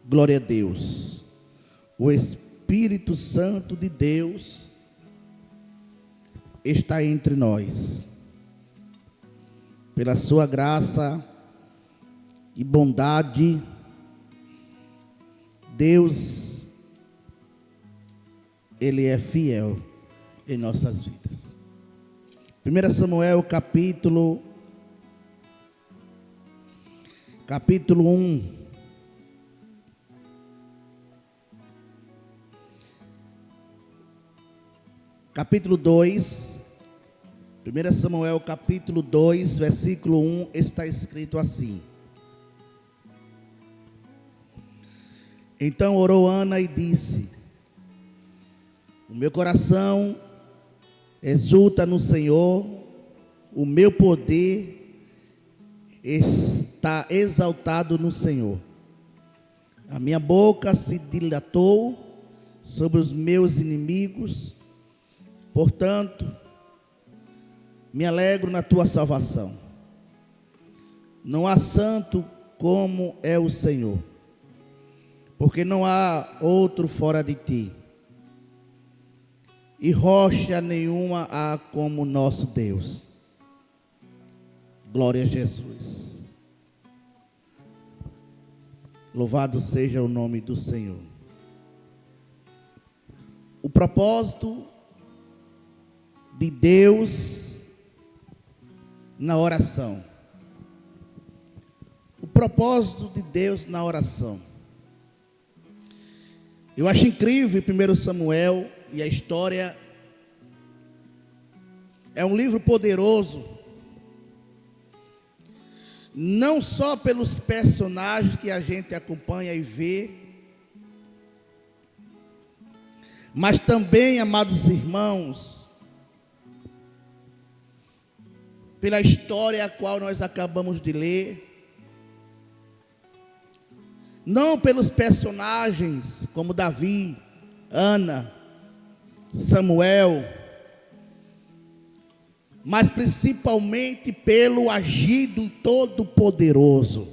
Glória a Deus. O Espírito Santo de Deus está entre nós. Pela sua graça e bondade, Deus, Ele é fiel em nossas vidas. 1 Samuel capítulo 1. Capítulo 2, 1 Samuel capítulo 2, versículo 1, está escrito assim: Então orou Ana e disse: O meu coração exulta no Senhor, o meu poder está exaltado no Senhor. A minha boca se dilatou sobre os meus inimigos. Portanto, me alegro na tua salvação. Não há santo como é o Senhor, porque não há outro fora de ti, e rocha nenhuma há como nosso Deus. Glória a Jesus. Louvado seja o nome do Senhor. O propósito de Deus na oração. O propósito de Deus na oração. Eu acho incrível 1 Samuel e a história. É um livro poderoso. Não só pelos personagens que a gente acompanha e vê, mas também, amados irmãos, pela história a qual nós acabamos de ler. Não pelos personagens como Davi, Ana, Samuel, mas principalmente pelo agir do Todo-Poderoso.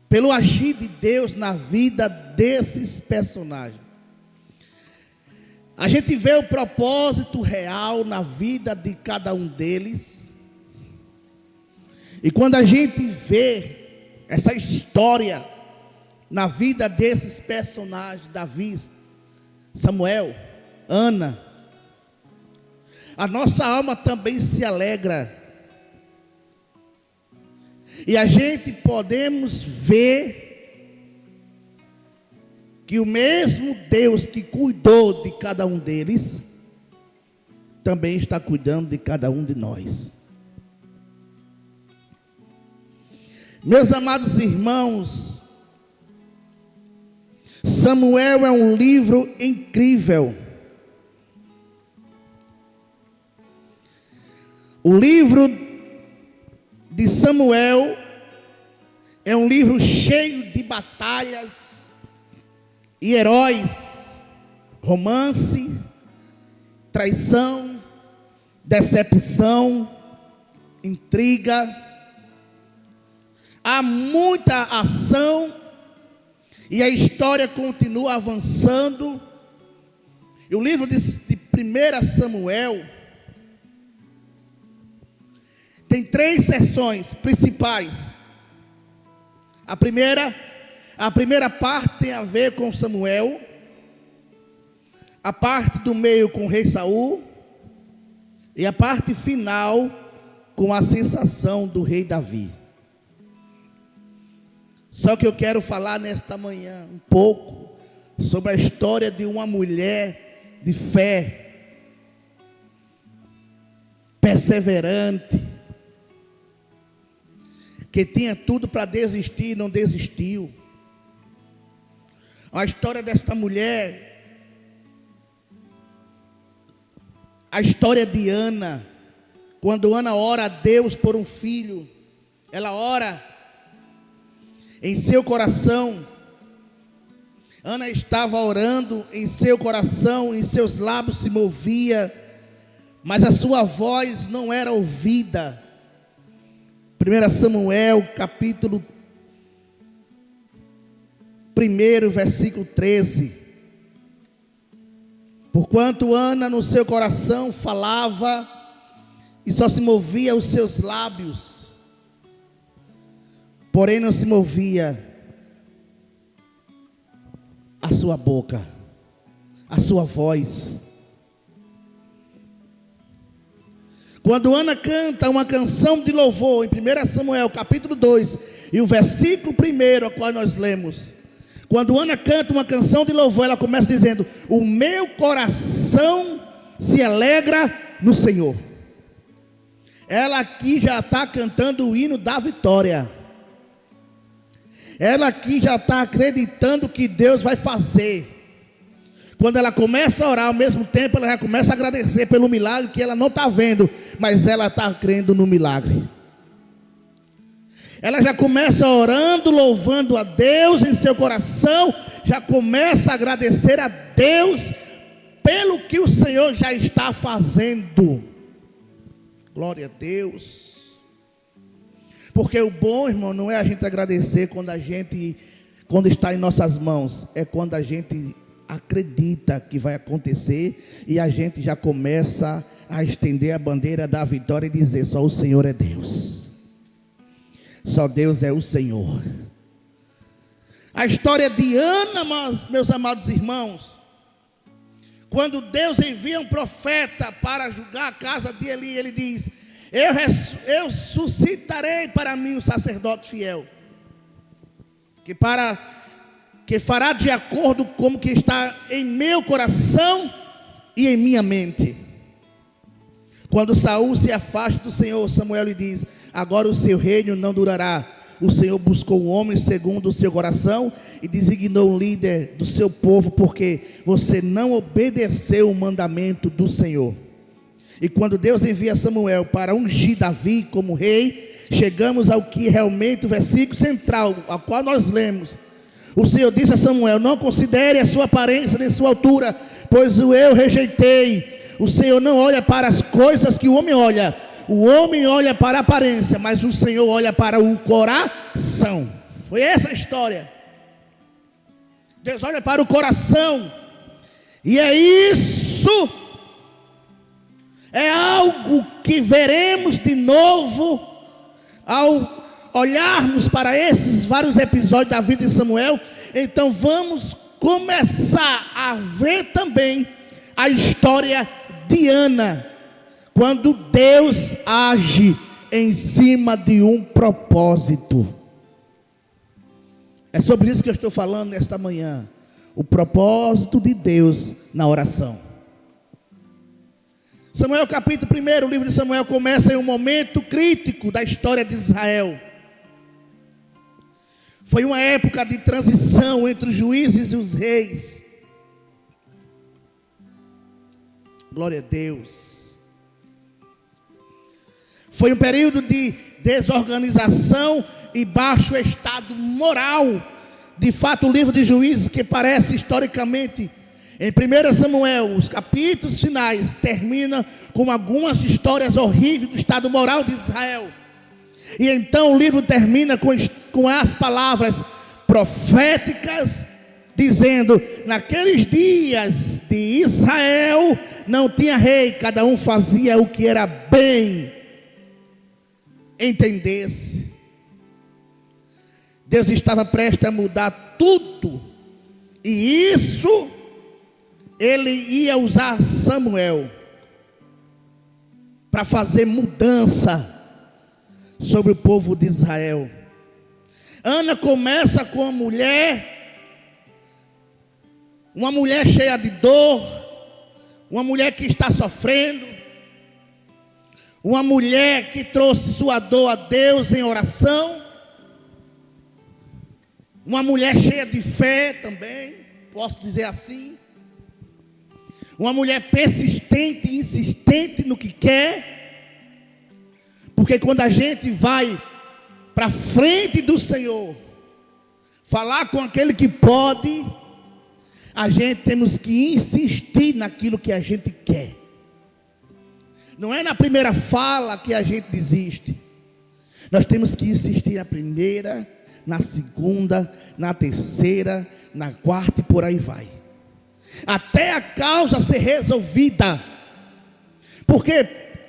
Pelo agir de Deus na vida desses personagens. A gente vê o propósito real na vida de cada um deles. E quando a gente vê essa história na vida desses personagens, Davi, Samuel, Ana, a nossa alma também se alegra. E a gente podemos ver que o mesmo Deus que cuidou de cada um deles, também está cuidando de cada um de nós. Meus amados irmãos, Samuel é um livro incrível. O livro de Samuel é um livro cheio de batalhas e heróis, romance, traição, decepção, intriga. Há muita ação e a história continua avançando. E o livro de 1 Samuel tem 3 seções principais. A primeira parte tem a ver com Samuel, a parte do meio com o rei Saul, e a parte final com a ascensão do rei Davi. Só que eu quero falar nesta manhã um pouco sobre a história de uma mulher de fé, perseverante, que tinha tudo para desistir e não desistiu. A história desta mulher, a história de Ana, quando Ana ora a Deus por um filho, ela ora em seu coração. Ana estava orando em seu coração, em seus lábios se movia, mas a sua voz não era ouvida. 1 Samuel capítulo 1, versículo 13. Porquanto Ana no seu coração falava e só se movia os seus lábios, porém não se movia a sua boca, a sua voz. Quando Ana canta uma canção de louvor, em 1 Samuel capítulo 2, e o versículo 1, a qual nós lemos, quando Ana canta uma canção de louvor, ela começa dizendo: o meu coração se alegra no Senhor. Ela aqui já está cantando o hino da vitória. Ela aqui já está acreditando que Deus vai fazer. Quando ela começa a orar, ao mesmo tempo ela já começa a agradecer pelo milagre que ela não está vendo, mas ela está crendo no milagre. Ela já começa orando, louvando a Deus em seu coração, já começa a agradecer a Deus pelo que o Senhor já está fazendo. Glória a Deus. Porque o bom, irmão, não é a gente agradecer quando está em nossas mãos, é quando a gente acredita que vai acontecer e a gente já começa a estender a bandeira da vitória e dizer: só o Senhor é Deus. Só Deus é o Senhor. A história de Ana, meus amados irmãos, quando Deus envia um profeta para julgar a casa de Eli, ele diz: eu suscitarei para mim um sacerdote fiel, que fará de acordo com o que está em meu coração e em minha mente. Quando Saul se afasta do Senhor, Samuel lhe diz: agora o seu reino não durará. O Senhor buscou um homem segundo o seu coração e designou um líder do seu povo, porque você não obedeceu o mandamento do Senhor. E quando Deus envia Samuel para ungir Davi como rei, chegamos ao que realmente o versículo central, ao qual nós lemos. O Senhor disse a Samuel: não considere a sua aparência nem sua altura, pois eu rejeitei. O Senhor não olha para as coisas que o homem olha. O homem olha para a aparência, mas o Senhor olha para o coração. Foi essa a história. Deus olha para o coração. E é isso. É algo que veremos de novo ao olharmos para esses vários episódios da vida de Samuel. Então vamos começar a ver também a história de Ana, quando Deus age em cima de um propósito. É sobre isso que eu estou falando nesta manhã. O propósito de Deus na oração. Samuel capítulo 1, o livro de Samuel começa em um momento crítico da história de Israel. Foi uma época de transição entre os juízes e os reis. Glória a Deus. Foi um período de desorganização e baixo estado moral. De fato, o livro de Juízes, que parece historicamente, em 1 Samuel, os capítulos finais, termina com algumas histórias horríveis do estado moral de Israel. E então o livro termina com as palavras proféticas, dizendo: naqueles dias de Israel não tinha rei, cada um fazia o que era bem entendesse. Deus estava prestes a mudar tudo, e isso ele ia usar Samuel para fazer mudança sobre o povo de Israel. Ana começa com uma mulher cheia de dor, uma mulher que está sofrendo, uma mulher que trouxe sua dor a Deus em oração, uma mulher cheia de fé também, posso dizer assim, uma mulher persistente e insistente no que quer, porque quando a gente vai para frente do Senhor, falar com aquele que pode, a gente temos que insistir naquilo que a gente quer. Não é na primeira fala que a gente desiste. Nós temos que insistir na primeira, na segunda, na terceira, na quarta e por aí vai. Até a causa ser resolvida. Porque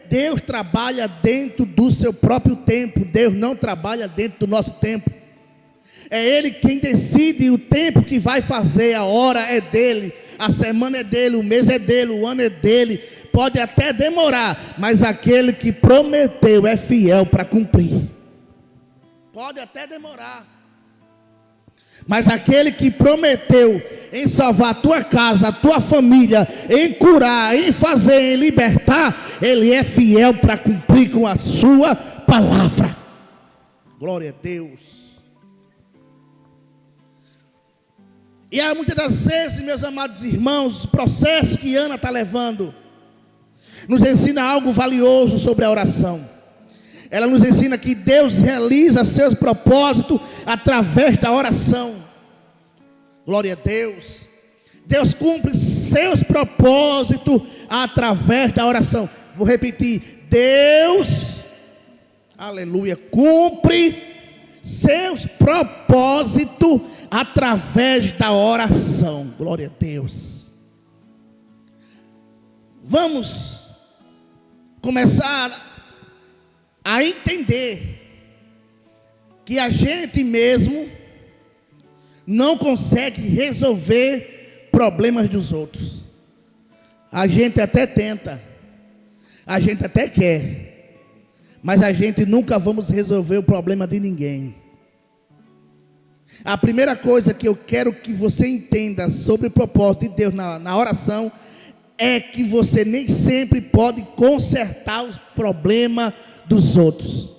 Deus trabalha dentro do seu próprio tempo. Deus não trabalha dentro do nosso tempo. É Ele quem decide o tempo que vai fazer. A hora é dele, a semana é dele, o mês é dele, o ano é dele. Pode até demorar, mas aquele que prometeu é fiel para cumprir. Pode até demorar, mas aquele que prometeu em salvar a tua casa, a tua família, em curar, em fazer, em libertar, Ele é fiel para cumprir com a sua palavra. Glória a Deus. E há muitas das vezes, meus amados irmãos, o processo que Ana está levando nos ensina algo valioso sobre a oração. Ela nos ensina que Deus realiza seus propósitos através da oração. Glória a Deus. Deus cumpre seus propósitos através da oração. Vou repetir. Deus, aleluia, cumpre seus propósitos através da oração. Glória a Deus. Vamos começar a entender que a gente mesmo não consegue resolver problemas dos outros. A gente até tenta, a gente até quer, mas a gente nunca vamos resolver o problema de ninguém. A primeira coisa que eu quero que você entenda sobre o propósito de Deus na oração é que você nem sempre pode consertar os problemas dos outros,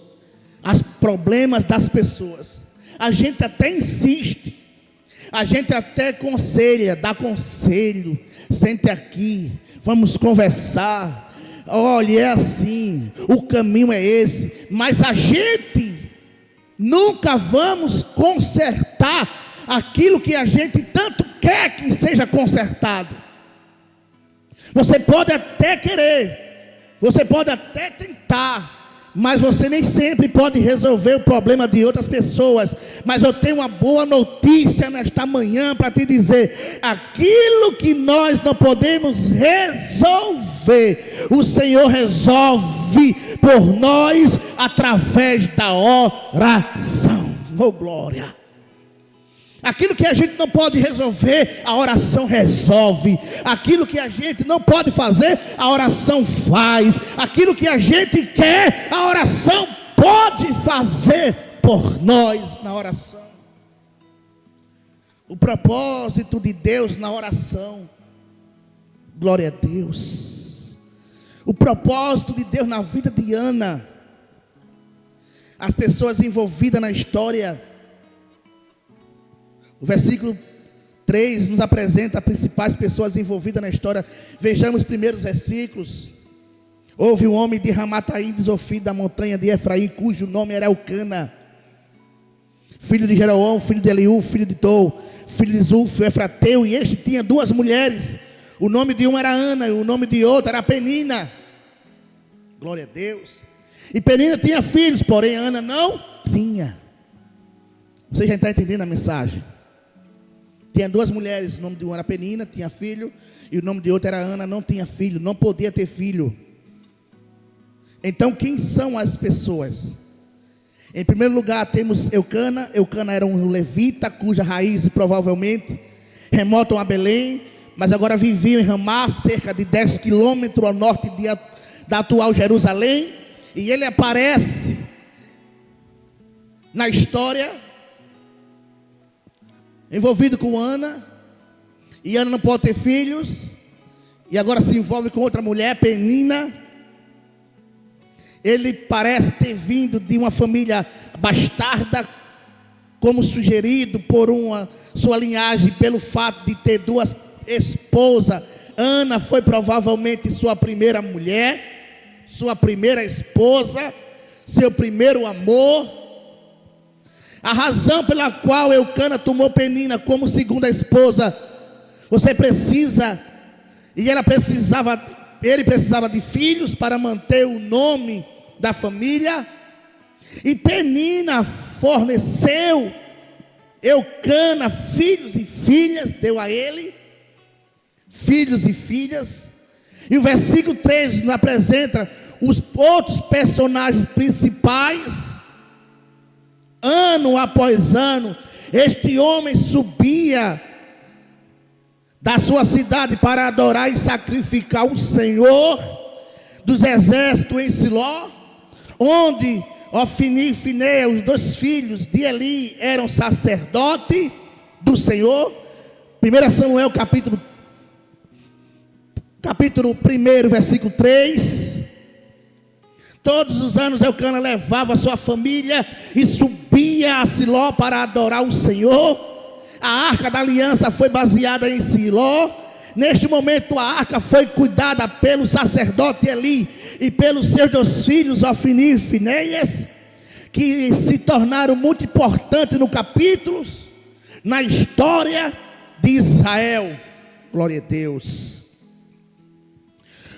os problemas das pessoas. A gente até insiste, a gente até aconselha, dá conselho, sente aqui, vamos conversar, olha, é assim, o caminho é esse, mas a gente nunca vamos consertar aquilo que a gente tanto quer que seja consertado. Você pode até querer, você pode até tentar, mas você nem sempre pode resolver o problema de outras pessoas. Mas eu tenho uma boa notícia nesta manhã para te dizer: aquilo que nós não podemos resolver, o Senhor resolve por nós através da oração. Oh glória! Aquilo que a gente não pode resolver, a oração resolve. Aquilo que a gente não pode fazer, a oração faz. Aquilo que a gente quer, a oração pode fazer por nós na oração. O propósito de Deus na oração. Glória a Deus. O propósito de Deus na vida de Ana. As pessoas envolvidas na história. O versículo 3 nos apresenta as principais pessoas envolvidas na história. Vejamos os primeiros versículos. Houve um homem de Ramataim, de Zofim, da montanha de Efraim, cujo nome era Elcana, filho de Jeroão, filho de Eliú, filho de Tou, filho de Zulfo, Efrateu. E este tinha duas mulheres. O nome de uma era Ana e o nome de outra era Penina. Glória a Deus. E Penina tinha filhos, porém Ana não tinha. Você já está entendendo a mensagem? Tinha duas mulheres, o nome de uma era Penina, tinha filho, e o nome de outra era Ana, não tinha filho, não podia ter filho. Então quem são as pessoas? Em primeiro lugar temos Elcana. Elcana era um levita, cuja raiz provavelmente remontam a Belém, mas agora vivia em Ramá, cerca de 10 quilômetros ao norte da atual Jerusalém. E ele aparece na história envolvido com Ana, e Ana não pode ter filhos, e agora se envolve com outra mulher, Penina. Ele parece ter vindo de uma família bastarda, como sugerido por sua linhagem, pelo fato de ter duas esposas. Ana foi provavelmente sua primeira mulher, sua primeira esposa, seu primeiro amor. A razão pela qual Elcana tomou Penina como segunda esposa, ele precisava de filhos para manter o nome da família. E Penina forneceu Eucana filhos e filhas, deu a ele filhos e filhas. E o versículo 3 nos apresenta os outros personagens principais. Ano após ano, este homem subia da sua cidade para adorar e sacrificar o Senhor dos exércitos em Siló, onde Ofni e Finéias, os dois filhos de Eli, eram sacerdotes do Senhor. 1 Samuel capítulo 1, versículo 3. Todos os anos Eucana levava a sua família e subia a Siló para adorar o Senhor. A arca da aliança foi baseada em Siló. Neste momento a arca foi cuidada pelo sacerdote Eli e pelos seus dois filhos Ofni e Finéias, que se tornaram muito importantes no capítulo, na história de Israel. Glória a Deus.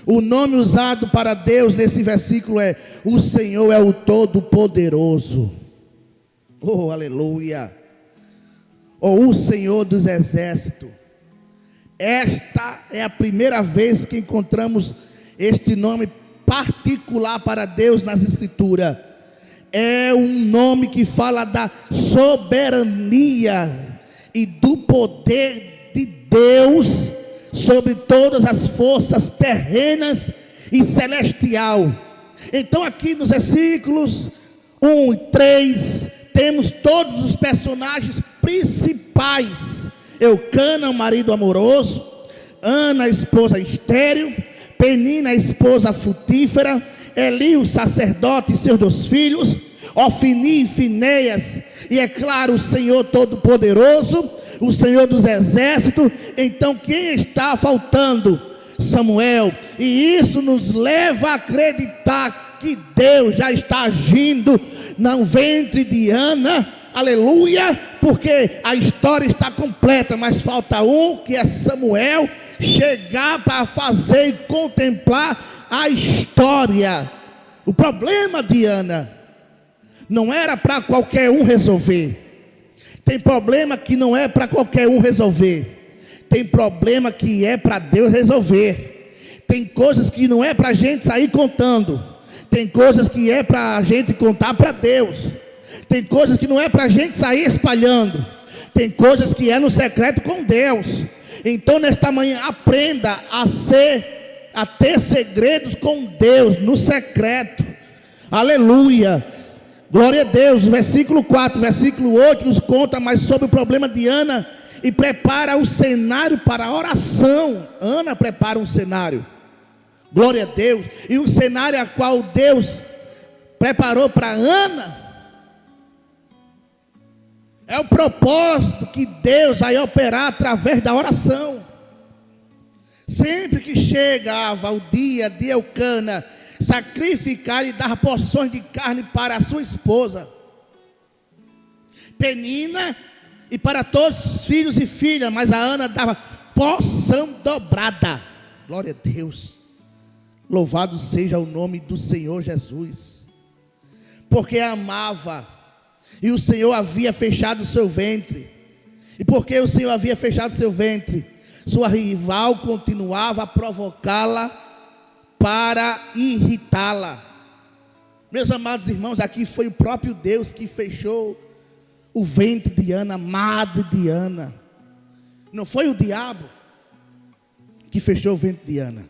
O nome usado para Deus nesse versículo é: o Senhor é o Todo-Poderoso. Oh, aleluia. Ou o Senhor dos Exércitos. Esta é a primeira vez que encontramos este nome particular para Deus nas Escrituras. É um nome que fala da soberania e do poder de Deus sobre todas as forças terrenas e celestial. Então aqui nos versículos 1 e 3 temos todos os personagens principais: Eucana, o marido amoroso; Ana, a esposa estéril; Penina, a esposa frutífera; Eli, o sacerdote e seus dois filhos; Ofni e Finéias, e é claro, o Senhor Todo-Poderoso, o Senhor dos Exércitos. Então quem está faltando? Samuel. E isso nos leva a acreditar que Deus já está agindo no ventre de Ana. Aleluia, porque a história está completa, mas falta um, que é Samuel, chegar para fazer e contemplar a história. O problema de Ana não era para qualquer um resolver. Tem problema que não é para qualquer um resolver. Tem problema que é para Deus resolver. Tem coisas que não é para a gente sair contando. Tem coisas que é para a gente contar para Deus. Tem coisas que não é para a gente sair espalhando. Tem coisas que é no secreto com Deus. Então nesta manhã aprenda a ter segredos com Deus no secreto. Aleluia. Glória a Deus. Versículo 4, versículo 8 nos conta mais sobre o problema de Ana e prepara o cenário para a oração. Ana prepara um cenário. Glória a Deus. E o cenário a qual Deus preparou para Ana é o propósito que Deus vai operar através da oração. Sempre que chegava o dia de Eucana sacrificar e dar porções de carne para a sua esposa Penina e para todos os filhos e filhas, mas a Ana dava porção dobrada. Glória a Deus. Louvado seja o nome do Senhor Jesus, porque a amava e o Senhor havia fechado o seu ventre. E porque o Senhor havia fechado o seu ventre, sua rival continuava a provocá-la para irritá-la. Meus amados irmãos, aqui foi o próprio Deus que fechou o ventre de Ana, a madre de Ana. Não foi o diabo que fechou o ventre de Ana.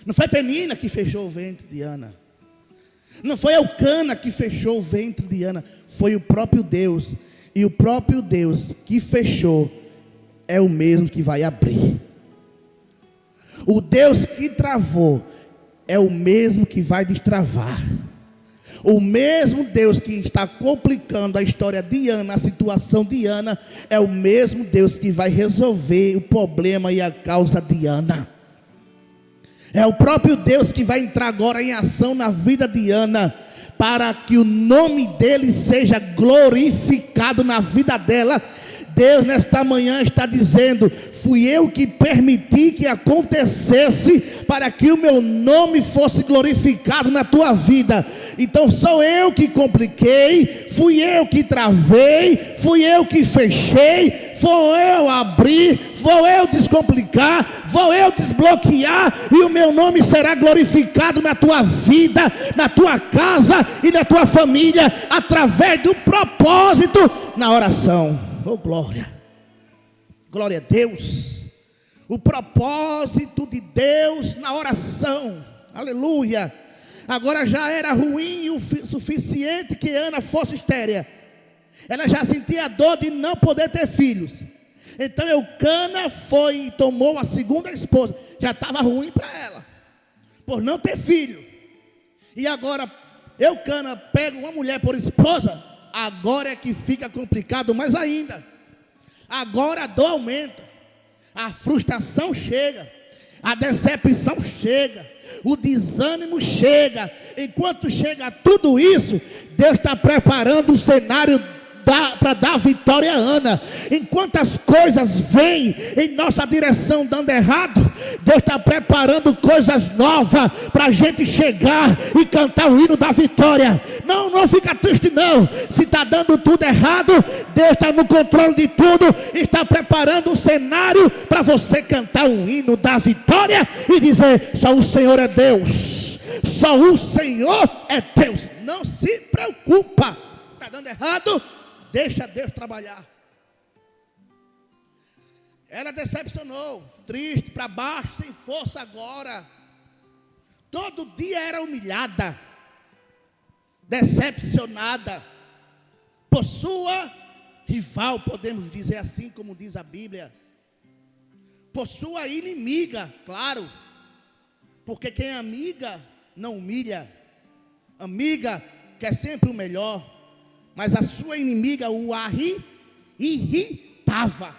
Não foi Penina que fechou o ventre de Ana. Não foi Eucana que fechou o ventre de Ana. Foi o próprio Deus. E o próprio Deus que fechou é o mesmo que vai abrir. O Deus que travou é o mesmo que vai destravar. O mesmo Deus que está complicando a história de Ana, a situação de Ana, é o mesmo Deus que vai resolver o problema e a causa de Ana. É o próprio Deus que vai entrar agora em ação na vida de Ana, para que o nome dele seja glorificado na vida dela. Deus nesta manhã está dizendo: fui eu que permiti que acontecesse para que o meu nome fosse glorificado na tua vida. Então sou eu que compliquei, fui eu que travei, fui eu que fechei, vou eu abrir, vou eu descomplicar, vou eu desbloquear, e o meu nome será glorificado na tua vida, na tua casa e na tua família, através do propósito na oração. Oh, glória, glória a Deus. O propósito de Deus na oração, aleluia. Agora já era ruim o suficiente que Ana fosse estéril. Ela já sentia a dor de não poder ter filhos. Então Eucana foi e tomou a segunda esposa. Já estava ruim para ela, por não ter filho. E agora Eucana pega uma mulher por esposa. Agora é que fica complicado mais ainda. Agora a dor aumenta, a frustração chega, a decepção chega, o desânimo chega. Enquanto chega tudo isso, Deus está preparando o cenário para dar vitória a Ana. Enquanto as coisas vêm em nossa direção dando errado, Deus está preparando coisas novas para a gente chegar e cantar o hino da vitória. Não fica triste não. Se está dando tudo errado, Deus está no controle de tudo, está preparando um cenário para você cantar o hino da vitória e dizer: só o Senhor é Deus, só o Senhor é Deus. Não se preocupa, está dando errado, deixa Deus trabalhar. Ela decepcionou, triste, para baixo, sem força agora. Todo dia era humilhada, decepcionada por sua rival, podemos dizer assim, como diz a Bíblia, por sua inimiga, claro, porque quem é amiga não humilha. Amiga quer sempre o melhor, mas a sua inimiga o irritava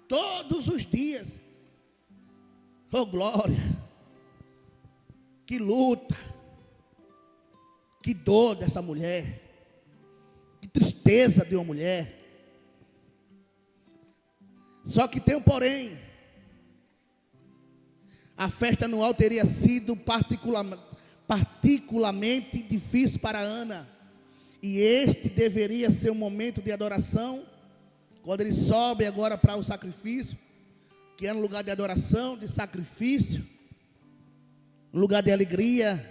todos os dias. Oh, glória! Que luta, que dor dessa mulher, que tristeza de uma mulher. Só que tem um porém. A festa anual teria sido particularmente difícil para Ana. E este deveria ser um momento de adoração, quando ele sobe agora para o sacrifício, que era um lugar de adoração, de sacrifício, um lugar de alegria,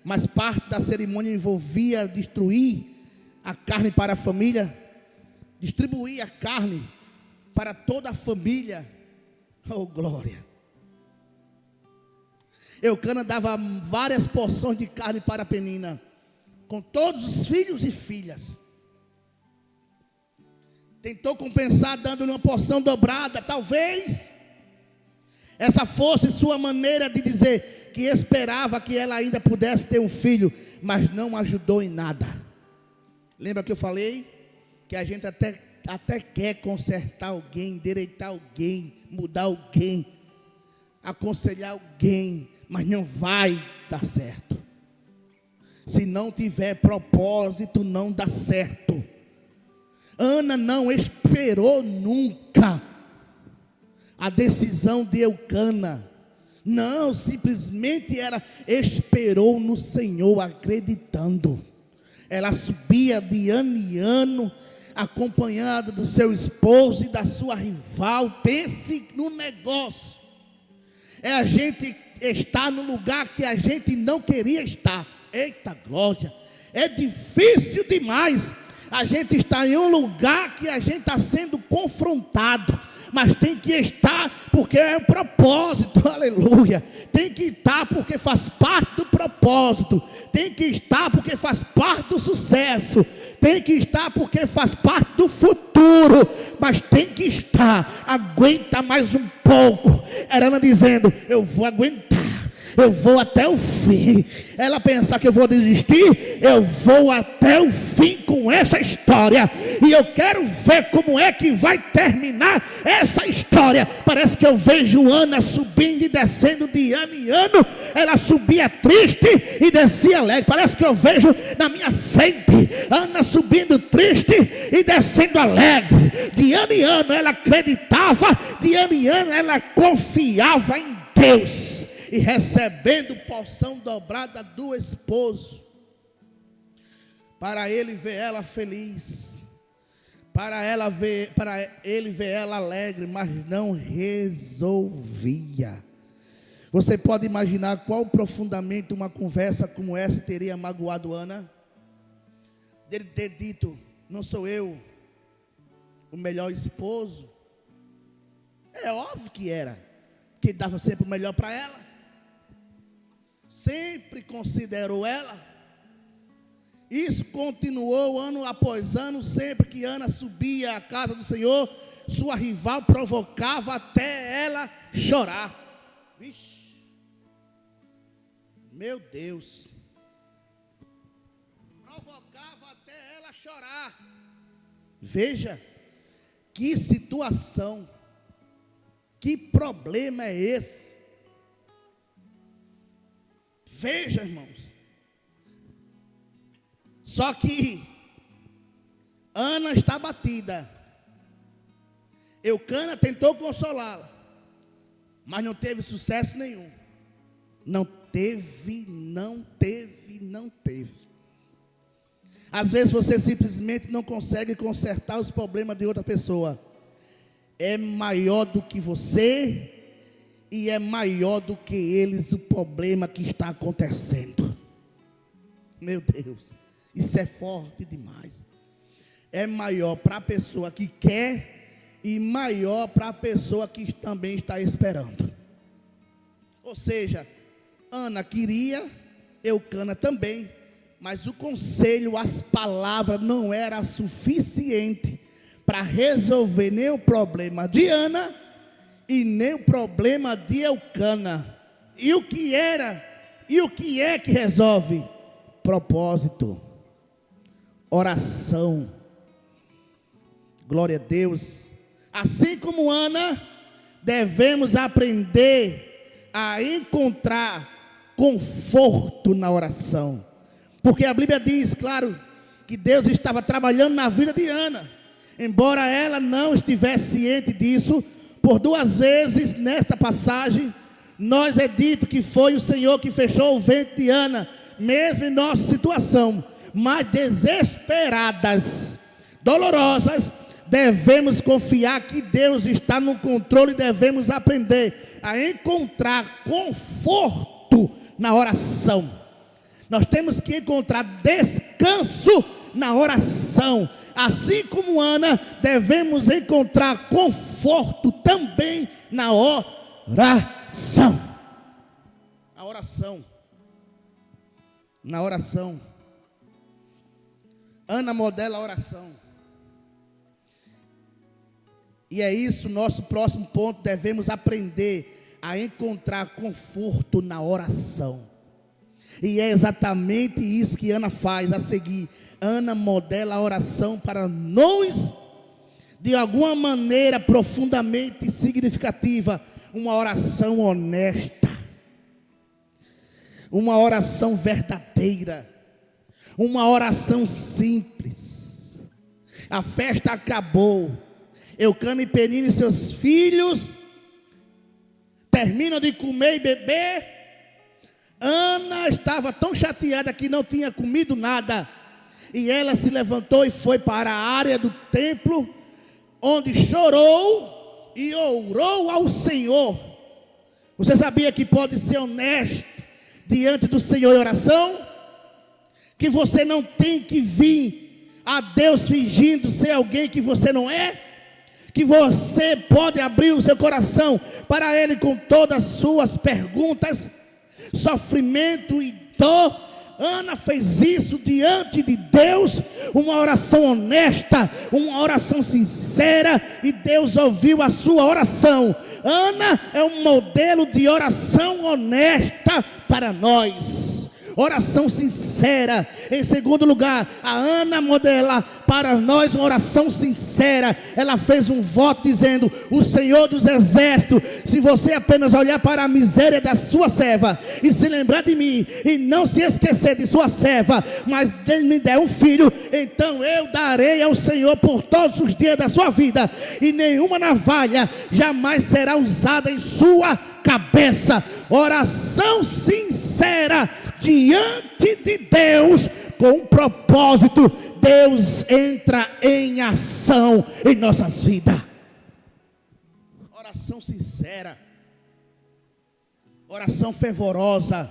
mas parte da cerimônia envolvia destruir a carne para a família, distribuir a carne para toda a família. Oh, glória! Eucana dava várias porções de carne para Penina, com todos os filhos e filhas. Tentou compensar dando-lhe uma porção dobrada. Talvez essa fosse sua maneira de dizer que esperava que ela ainda pudesse ter um filho, mas não ajudou em nada. Lembra que eu falei que a gente até quer consertar alguém, endireitar alguém, mudar alguém, aconselhar alguém, mas não vai dar certo. Se não tiver propósito, não dá certo. Ana não esperou nunca a decisão de Eucana. Não, simplesmente ela esperou no Senhor, acreditando. Ela subia de ano em ano, acompanhada do seu esposo e da sua rival. Pense no negócio. É a gente estar no lugar que a gente não queria estar. Eita glória, é difícil demais a gente estar em um lugar que a gente está sendo confrontado, mas tem que estar porque é um propósito, aleluia. Tem que estar porque faz parte do propósito, tem que estar porque faz parte do sucesso, tem que estar porque faz parte do futuro, mas tem que estar. Aguenta mais um pouco. Era ela dizendo: eu vou aguentar, eu vou até o fim. Ela pensar que eu vou desistir, eu vou até o fim com essa história. E eu quero ver como é que vai terminar essa história. Parece que eu vejo Ana subindo e descendo de ano em ano. Ela subia triste e descia alegre. Parece que eu vejo na minha frente Ana subindo triste e descendo alegre. De ano em ano ela acreditava, de ano em ano ela confiava em Deus. E recebendo porção dobrada do esposo, para ele ver ela feliz, para ele ver ela alegre, mas não resolvia. Você pode imaginar qual profundamente uma conversa como essa teria magoado Ana? Dele ter dito: não sou eu o melhor esposo? É óbvio que era, que ele dava sempre o melhor para ela, sempre considerou ela. Isso continuou ano após ano. Sempre que Ana subia à casa do Senhor, sua rival provocava até ela chorar. Vixe, meu Deus, provocava até ela chorar. Veja que situação, que problema é esse? Veja, irmãos. Só que Ana está batida. Eucana tentou consolá-la, mas não teve sucesso nenhum. Não teve. Às vezes você simplesmente não consegue consertar os problemas de outra pessoa. É maior do que você e é maior do que eles o problema que está acontecendo. Meu Deus, isso é forte demais. É maior para a pessoa que quer e maior para a pessoa que também está esperando. Ou seja, Ana queria, Eucana também, mas o conselho, as palavras não era suficiente para resolver nem o problema de Ana e nem o problema de Eucana. E o que é que resolve? Propósito, oração. Glória a Deus. Assim como Ana, devemos aprender a encontrar conforto na oração. Porque a Bíblia diz, claro, que Deus estava trabalhando na vida de Ana. Embora ela não estivesse ciente disso, por 2 vezes nesta passagem, nós é dito que foi o Senhor que fechou o ventre de Ana, mesmo em nossa situação, mas desesperadas, dolorosas, devemos confiar que Deus está no controle e devemos aprender a encontrar conforto na oração. Nós temos que encontrar descanso na oração. Assim como Ana, devemos encontrar conforto também na oração. A oração. Na oração. Ana modela a oração. E é isso, nosso próximo ponto. Devemos aprender a encontrar conforto na oração. E é exatamente isso que Ana faz a seguir. Ana modela a oração para nós, de alguma maneira profundamente significativa. Uma oração honesta, uma oração verdadeira, uma oração simples. A festa acabou. Eucana e Penina e seus filhos terminam de comer e beber. Ana estava tão chateada que não tinha comido nada. E ela se levantou e foi para a área do templo, onde chorou e orou ao Senhor. Você sabia que pode ser honesto diante do Senhor em oração? Que você não tem que vir a Deus fingindo ser alguém que você não é? Que você pode abrir o seu coração para Ele com todas as suas perguntas, sofrimento e dor, Ana fez isso diante de Deus, uma oração honesta, uma oração sincera, e Deus ouviu a sua oração. Ana é um modelo de oração honesta para nós. Oração sincera. Em segundo lugar, a Ana modela para nós uma oração sincera. Ela fez um voto dizendo: o Senhor dos Exércitos, se você apenas olhar para a miséria da sua serva e se lembrar de mim, e não se esquecer de sua serva, mas Ele me der um filho, então eu darei ao Senhor por todos os dias da sua vida, e nenhuma navalha jamais será usada em sua cabeça. Oração sincera diante de Deus, com um propósito. Deus entra em ação em nossas vidas. Oração sincera, oração fervorosa.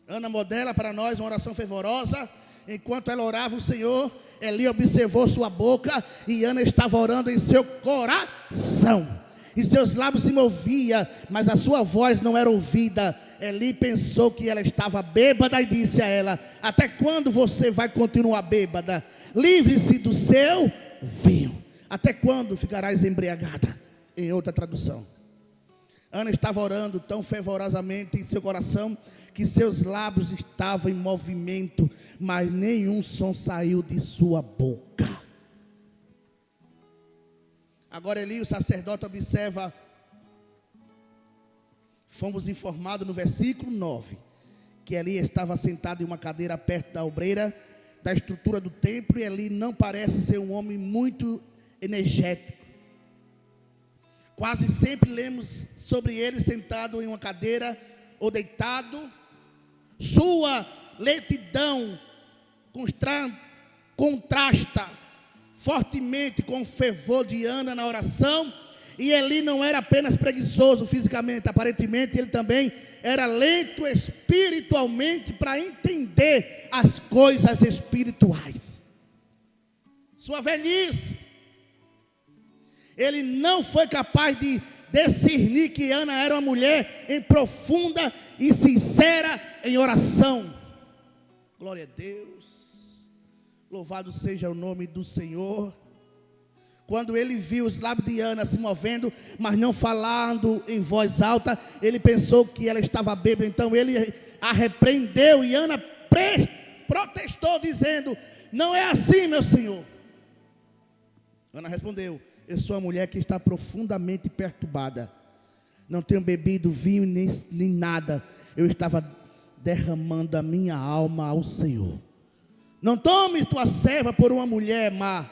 Ana modela para nós uma oração fervorosa. Enquanto ela orava, o Senhor, Eli observou sua boca, e Ana estava orando em seu coração, e seus lábios se moviam, mas a sua voz não era ouvida. Eli pensou que ela estava bêbada e disse a ela: até quando você vai continuar bêbada? Livre-se do seu vinho. Até quando ficarás embriagada? Em outra tradução. Ana estava orando tão fervorosamente em seu coração que seus lábios estavam em movimento, mas nenhum som saiu de sua boca. Agora Eli, o sacerdote, observa. Fomos informados no versículo 9 que Eli estava sentado em uma cadeira perto da obreira da estrutura do templo, e Eli não parece ser um homem muito energético. Quase sempre lemos sobre ele sentado em uma cadeira ou deitado. Sua lentidão contrasta fortemente com o fervor de Ana na oração. E Eli não era apenas preguiçoso fisicamente, aparentemente ele também era lento espiritualmente para entender as coisas espirituais. Sua velhice, ele não foi capaz de discernir que Ana era uma mulher em profunda e sincera em oração. Glória a Deus, louvado seja o nome do Senhor. Quando ele viu os lábios de Ana se movendo, mas não falando em voz alta, ele pensou que ela estava bêbada. Então ele a repreendeu, e Ana protestou dizendo: não é assim, meu senhor. Ana respondeu: eu sou uma mulher que está profundamente perturbada. Não tenho bebido vinho nem nada. Eu estava derramando a minha alma ao Senhor. Não tomes tua serva por uma mulher má.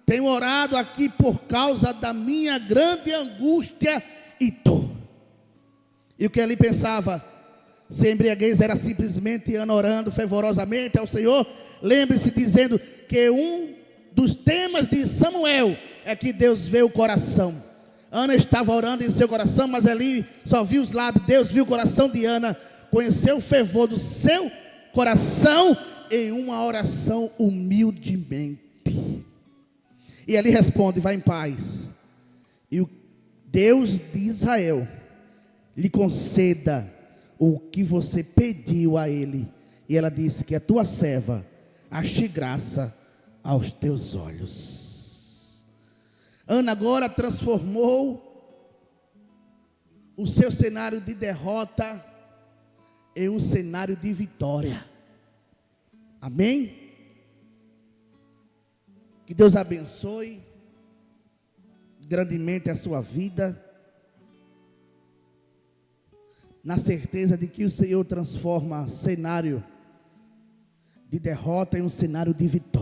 Tenho orado aqui por causa da minha grande angústia e dor. E o que ele pensava? Se a embriaguez era simplesmente Ana orando fervorosamente ao Senhor, lembre-se dizendo que um dos temas de Samuel é que Deus vê o coração. Ana estava orando em seu coração, mas Eli só viu os lábios. Deus viu o coração de Ana, conheceu o fervor do seu coração em uma oração humildemente. E Eli responde: vai em paz, e o Deus de Israel lhe conceda o que você pediu a ele. E ela disse: que a tua serva ache graça aos teus olhos. Ana agora transformou o seu cenário de derrota em um cenário de vitória. Amém? Que Deus abençoe grandemente a sua vida, na certeza de que o Senhor transforma cenário de derrota em um cenário de vitória.